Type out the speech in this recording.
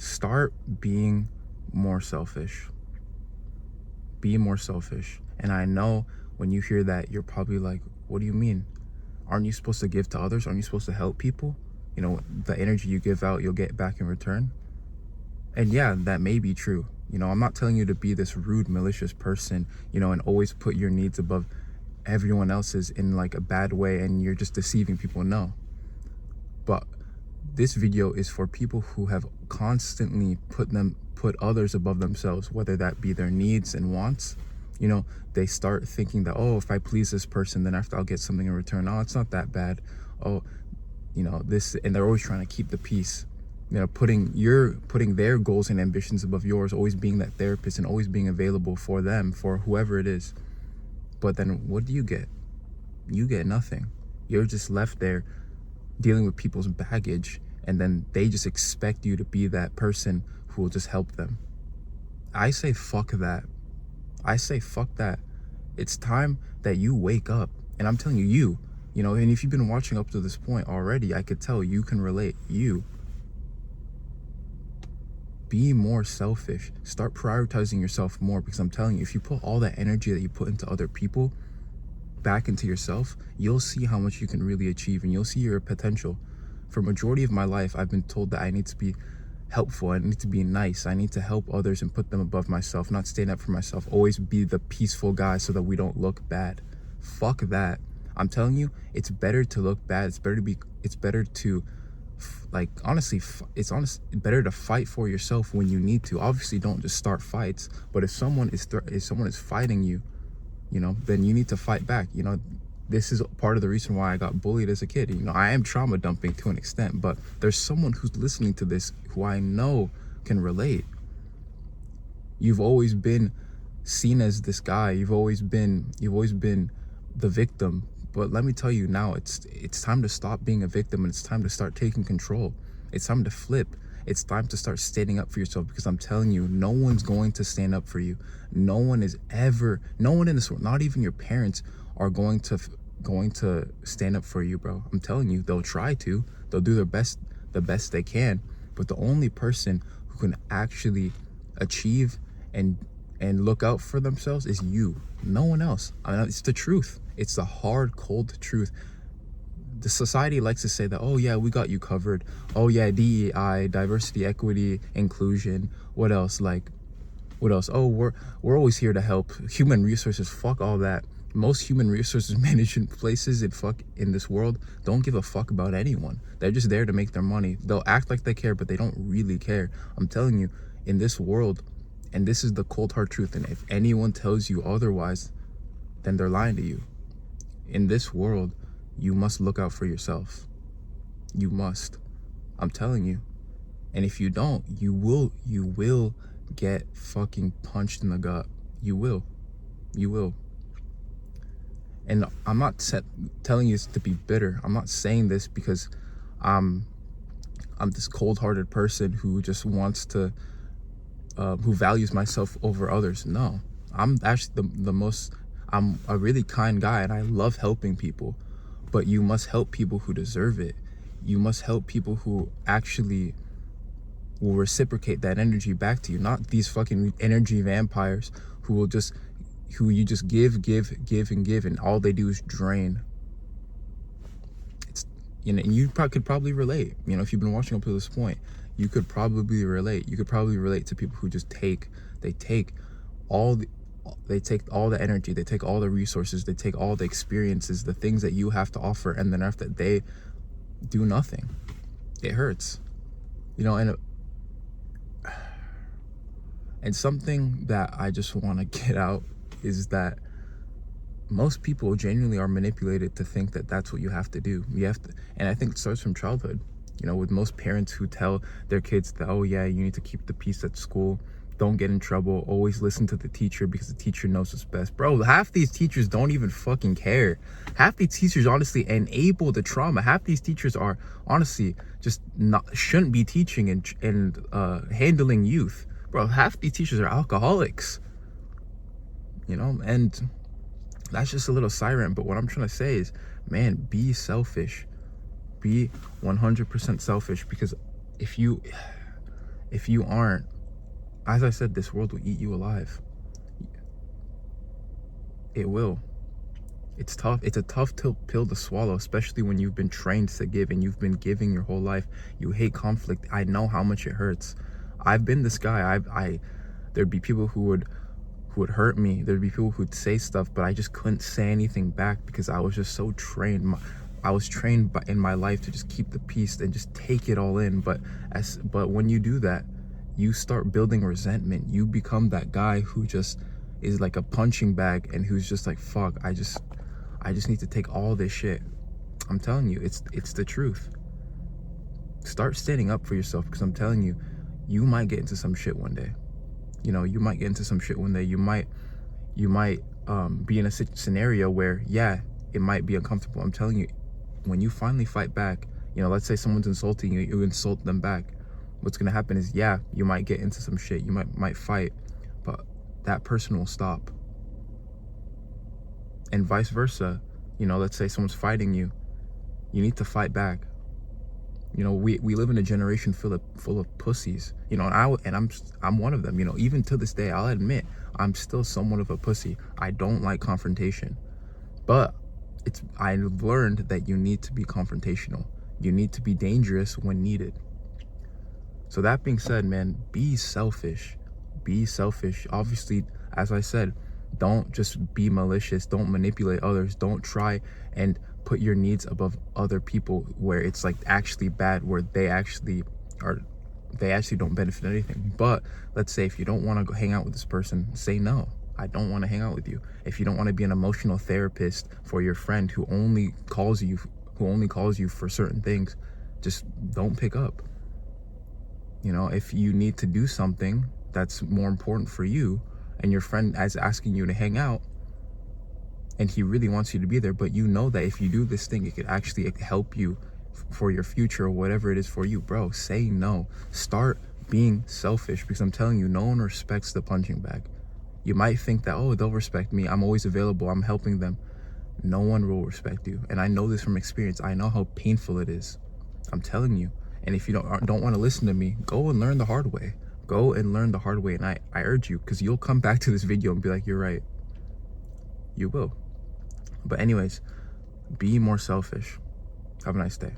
Start being more selfish. Be more selfish. And I know when you hear that, you're probably like, what do you mean? Aren't you supposed to give to others? Aren't you supposed to help people? You know, the energy you give out, you'll get back in return. And yeah, that may be true. You know, I'm not telling you to be this rude, malicious person, you know, and always put your needs above everyone else's in like a bad way and you're just deceiving people. No. But this video is for people who have constantly put others above themselves, whether that be their needs and wants. You know, they start thinking that, oh, if I please this person, then after I'll get something in return. Oh, it's not that bad. Oh, you know, this, and they're always trying to keep the peace. You know, putting their goals and ambitions above yours, always being that therapist and always being available for them, for whoever it is. But then what do you get? You get nothing. You're just left there dealing with people's baggage, and then they just expect you to be that person who will just help them. I say fuck that. I say fuck that. It's time that you wake up. And I'm telling you, you know, and if you've been watching up to this point already, I could tell you can relate. You be more selfish. Start prioritizing yourself more, because I'm telling you, if you put all that energy that you put into other people back into yourself, you'll see how much you can really achieve, and you'll see your potential. For majority of my life, I've been told that I need to be helpful, I need to be nice, I need to help others and put them above myself, not stand up for myself, always be the peaceful guy so that we don't look bad. Fuck that. I'm telling you, it's better to look bad. It's better to like, honestly, it's better to fight for yourself when you need to. Obviously, don't just start fights, but if someone is fighting you, you know, then you need to fight back. You know, this is part of the reason why I got bullied as a kid. You know, I am trauma dumping to an extent, but there's someone who's listening to this who I know can relate. You've always been seen as this guy. You've always been the victim. But let me tell you now, it's time to stop being a victim, and it's time to start taking control. It's time to flip. It's time to start standing up for yourself, because I'm telling you, no one's going to stand up for you. No one in this world, not even your parents, are going to stand up for you, bro. I'm telling you, they'll try to. They'll do the best they can. But the only person who can actually achieve and look out for themselves is you. No one else. I mean, it's the truth. It's the hard, cold truth. The society likes to say that, oh yeah, we got you covered. Oh yeah, DEI, diversity, equity, inclusion. What else? Oh, we're always here to help. Human resources, fuck all that. Most human resources management places in this world don't give a fuck about anyone. They're just there to make their money. They'll act like they care, but they don't really care. I'm telling you, in this world, and this is the cold hard truth, and if anyone tells you otherwise, then they're lying to you. In this world, you must look out for yourself. You must. I'm telling you. And if you don't, you will get fucking punched in the gut. You will. And I'm not telling you to be bitter. I'm not saying this because I'm this cold-hearted person who just wants to, who values myself over others. No, I'm actually I'm a really kind guy, and I love helping people. But you must help people who deserve it. You must help people who actually will reciprocate that energy back to you, not these fucking energy vampires who you just give, and all they do is drain. It's, you know, and you could probably relate. You know, if you've been watching up to this point, you could probably relate. You could probably relate to people who just take all the energy, they take all the resources, they take all the experiences, the things that you have to offer, and then after they do nothing. It hurts. You know, and something that I just want to get out is that most people genuinely are manipulated to think that that's what you have to do. And I think it starts from childhood. You know, with most parents who tell their kids that, oh yeah, you need to keep the peace at school, don't get in trouble, always listen to the teacher because the teacher knows what's best. Bro, half these teachers don't even fucking care. Half these teachers honestly enable the trauma. Half these teachers are honestly just shouldn't be teaching and handling youth. Bro, half these teachers are alcoholics. You know, and that's just a little siren. But what I'm trying to say is, man, be selfish. Be 100% selfish, because if you If you aren't, as I said, this world will eat you alive. It will. It's tough. It's a tough pill to swallow, especially when you've been trained to give and you've been giving your whole life. You hate conflict. I know how much it hurts. I've been this guy. There'd be people who would hurt me. There'd be people who'd say stuff, but I just couldn't say anything back because I was just so trained. I was trained in my life to just keep the peace and just take it all in. But when you do that, you start building resentment. You become that guy who just is like a punching bag and who's just like, fuck, I just need to take all this shit. I'm telling you, it's the truth. Start standing up for yourself, because I'm telling you, you might get into some shit one day. You know, you might get into some shit one day. You might be in a scenario where, yeah, it might be uncomfortable. I'm telling you, when you finally fight back, you know, let's say someone's insulting you, you insult them back. What's gonna happen is, yeah, you might get into some shit. You might fight, but that person will stop. And vice versa. You know, let's say someone's fighting you. You need to fight back. You know, we live in a generation full of pussies. You know, and I'm one of them. You know, even to this day, I'll admit I'm still somewhat of a pussy. I don't like confrontation, but I've learned that you need to be confrontational. You need to be dangerous when needed. So that being said, man, be selfish. Be selfish. Obviously, as I said, don't just be malicious. Don't manipulate others. Don't try and put your needs above other people where it's like actually bad, where they actually don't benefit anything. But let's say if you don't want to go hang out with this person, say no. I don't want to hang out with you. If you don't want to be an emotional therapist for your friend who only calls you for certain things, just don't pick up. You know, if you need to do something that's more important for you and your friend is asking you to hang out and he really wants you to be there, but you know that if you do this thing, it could actually help you for your future or whatever it is for you, bro, say no. Start being selfish, because I'm telling you, no one respects the punching bag. You might think that, oh, they'll respect me. I'm always available. I'm helping them. No one will respect you. And I know this from experience. I know how painful it is. I'm telling you. And if you don't want to listen to me, go and learn the hard way. Go and learn the hard way. And I urge you, because you'll come back to this video and be like, you're right. You will. But anyways, be more selfish. Have a nice day.